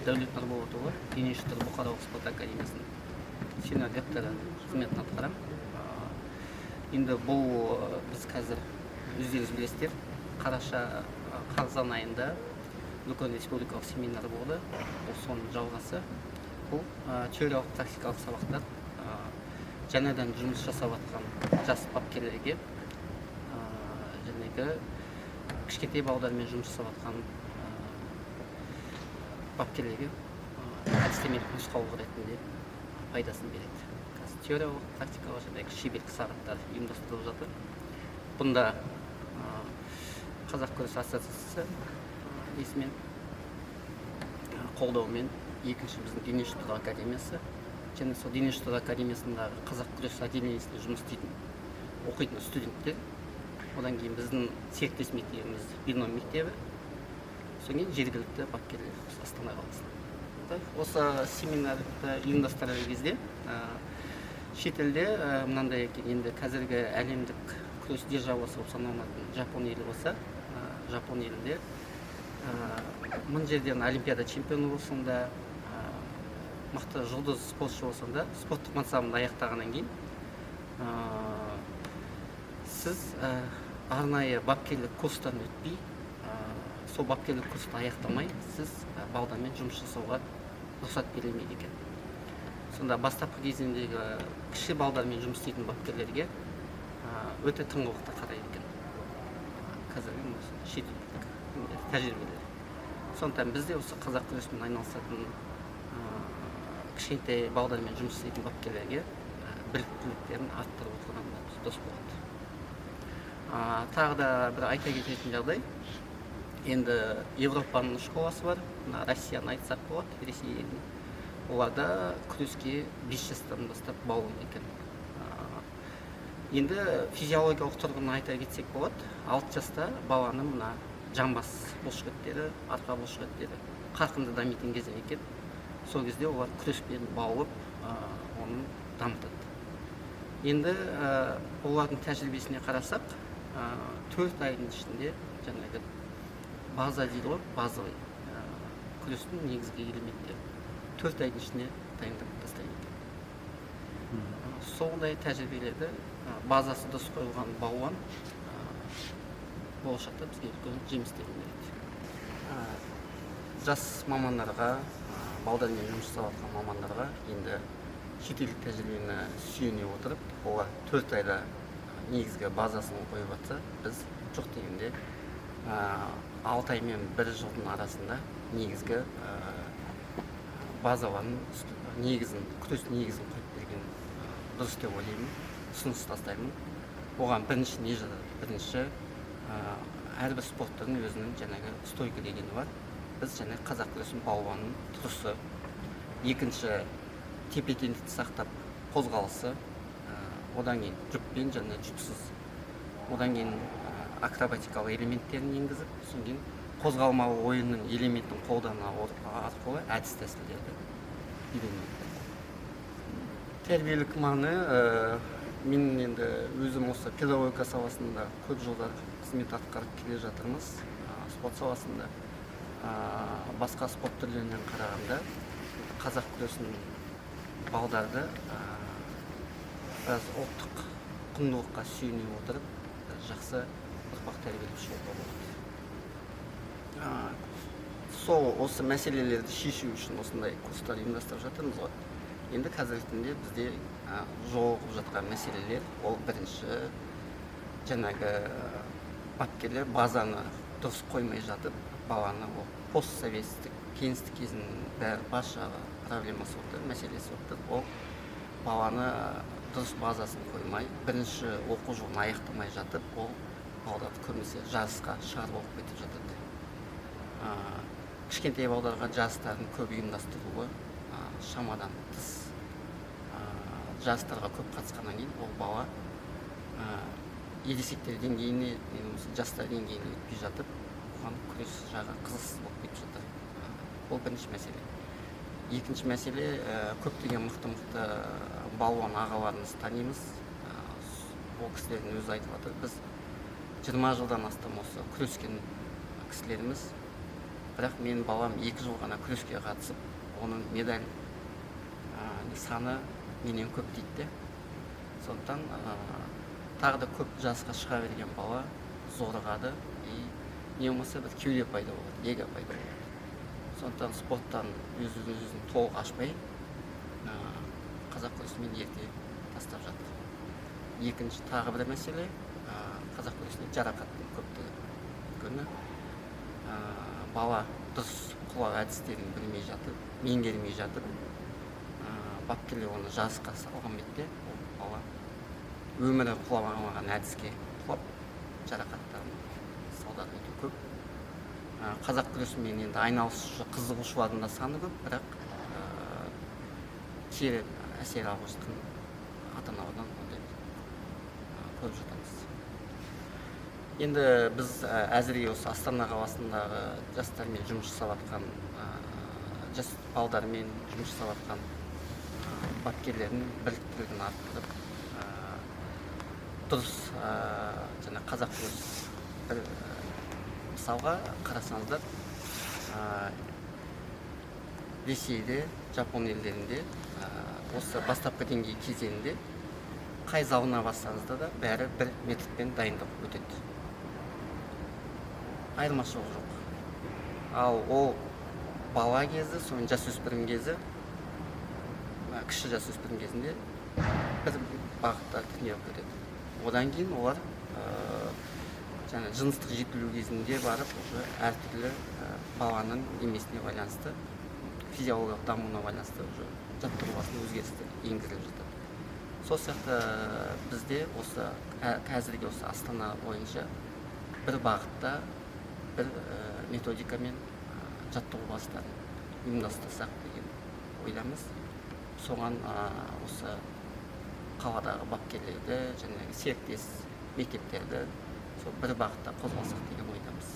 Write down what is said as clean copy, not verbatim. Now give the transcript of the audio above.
Дәулет Нұрболатұлы, дене шынықтыру бұқаралық спорт академиясының сеньор ректоры қызметін атқарамын. Енді бұл біз қазір өздеріңіз білесіздер, қараша қазан айында үлкен республикалық семинар болды. Бұл соның жалғасы. Бұл теориялық практикалық сабақтар жаңадан жұмыс жасап жатқан жас бапкерлерге, жәнегі кішкентай балалармен жұмыс жасап жатқан бапкерлерге әдістемелік нұсқаулық ретінде пайдасын береді. Қазір теориялық, практикалық және шеберлік сағаттар ұйымдастырылып жатыр. Бұнда Қазақ күрес ассоциациясы есімен қолдауымен екінші біздің дене шынықтыру академиясы және сол дене шынықтыру академиясындағы Қазақ күрес отделениесінде жұмыс істейтін оқитын студенттер, одан кейін біздің серіктес мектебіміз Бином мектебі, содан кейін жергілікті бапкерлер Астана қаласында. Осы семинарды ұйымдастырар кезде шетелде мынандай екен, енді қазіргі әлемдік күрес державасы болып саналатын Жапон елі болса, Жапон елінде мың жерден олимпиада чемпионы болсын да, мықты жұлдыз спортшы болсын да, спорттық мансабын аяқтағаннан кейін сіз арнайы бапкерлік курстан өтпей, сол бапкерлік курсты аяқтамай, сіз балдармен жұмыс жасауға рұқсат берілмейді екен. Сонда бастапқы кезіндегі кіші балдармен жұмыс істейтін бапкерлерге өте тыңғылықты қарайды екен. Қазіргі шетелдік тәжірибелер. Сондықтан бізде осы қазақ күресімен айналысатын кішкентай балдармен жұмыс істейтін бапкерлерге біліктіліктерін арттырып отырғанымыз дұрыс болады. Тағы да бір айта кететін жағдай, енді Европаның школасы бар, Россияны айтсақ болады, Ресей елін. Оларда күреске 5 жастан бастап баулайды екен. Енді физиологиялық тұрғыны айта кетсек болады, 6 жаста баланың мына жамбас бұлшықеттері, арқа бұлшықеттері қарқынды дамитын кезең екен. Сол кезде олар күреспен баулып, оны дамытады. Енді олардың тәжірибесіне қарасақ, 4 айдың ішінде жаңағы база дейді ғой, базовый күрестің негізгі элементтері 4 айдың ішінде дайындап тастайды екен. Сондай тәжірибелерді базасы дұрыс қойылған балуан болашақта бізге үлкен жемістерін береді. Жас мамандарға, балдармен жұмыс жасап жатқан мамандарға енді шетелдік тәжірибені сүйене отырып, олар 4 айда негізгі базасын қойып жатса, біз жоқ дегенде 6 ай мен 1 жылдың арасында негізгі базаларын, күрес негізін қойып берген дұрыс деп ойлаймын, ұсыныс тастаймын. Оған бірінші не жатады? Бірінші әрбір спорттың өзінің жаңағы стойка дегені бар. Біз жаңағы қазақ күресін балуанның тұрысы. Екінші тепе-теңдікті сақтап қозғалысы. Одан кейін жүкпен және жүксіз. Одан кейін акробатикалық элементтерін енгізіп, содан кейін қозғалмалы ойынның элементін қолдану арқылы әдіс тәсілдерді үйренеді. Тәрбиелік маңы, мен енді өзім осы педагогика саласында көп жылдар қызмет атқарып келе жатырмыз. Спорт саласында басқа спорт түрлерінен қарағанда қазақ күресінің балдарды біраз ұлттық құндылыққа сүйене отырып, жақсы ұрпақ тәрбиелеп шығуға болады. Сол осы мәселелерді шешу үшін осындай курстар ұйымдастырып жатырмыз ғой. Енді қазіргі күнде бізде жолығып жатқан мәселелер, ол бірінші жаңағы бапкерлер базаны дұрыс қоймай жатып, баланы ол постсоветтік кеңістік кезінің бәрі барша проблемасы отыр, мәселесі отыр. Ол баланы дұрыс базасын қоймай, бірінші оқу жылын аяқтамай жатып, ол балдарды көбінесе жарысқа шығарып алып кетіп жатады. Кішкентай балдарға жарыстардың көп ұйымдастырылуы шамадан тыс. Жарыстарға көп қатысқаннан кейін ол бала ересектер деңгейіне, жастар деңгейіне өтпей жатып, оған күрес жағы қызықсыз болып кетіп жатыр. Ол бірінші мәселе. Екінші мәселе, көптеген мықты балуан ағаларымыз танимыз. Ол кісілердің өзі айтып жатыр. Біз 20 жылдан астам осы күрескен кісілеріміз бірақ менің балам 2 жыл ғана күреске қатысып, оның медаль саны менен көп дейді. Сондықтан тағы да көп жасқа шыға берген бала зорығады, не болмаса бір кеуде пайда болады, эго пайда болады. Сондықтан спорттан өзін толық ашпай, қазақ күресімен ерте тастап жатыр. Екінші тағы бір мәселе, қазақ күресінде жарақаттың көптігі. Өйткені бала дұрыс құлау әдістерін білмей жатып, меңгермей жатып, бапкерлер оны жарысқа салған бетте, бала өмірі құламаған әдіске құлап, жарақаттарын салдары өте көп. Қазақ күресімен енді айналысушы қызығушылардың да саны көп, бірақ кері әсер алып жатқан ата-аналардан ондай көріп жатамыз. Енді біз әзірге осы Астана қаласындағы жастармен жұмыс жасап жатқан, жас балдармен жұмыс жасап жатқан бапкерлердің біліктілігін арттырып, дұрыс жаңа қазақ күрес бір мысалға қарасаңыздар, Ресейде, Жапон елдерінде осы бастапқы деңгей кезеңінде қай залына барсаңызда да бәрі бір методпен дайындық өтеді. Айырмашылық жоқ. Ал ол бала кезі, соның жасөспірім кезі, кіші жасөспірім кезінде бір бағытта тренировка өтеді. Одан кейін олар жыныстық жетілу кезінде барып, уже әртүрлі баланың немесіне байланысты, физиологиялық дамуына байланысты уже жаттығулардың өзгерістер енгізіліп жатады. Сол сияқты бізде осы қазіргі осы Астана бойынша бір бағытта бір методикамен жаттығу бастарын ұйымдастырсақ деген ойдамыз. Соған осы қаладағы бапкерлерді және серіктес мектептерді бір бағытта қозғалсақ деген ойдамыз.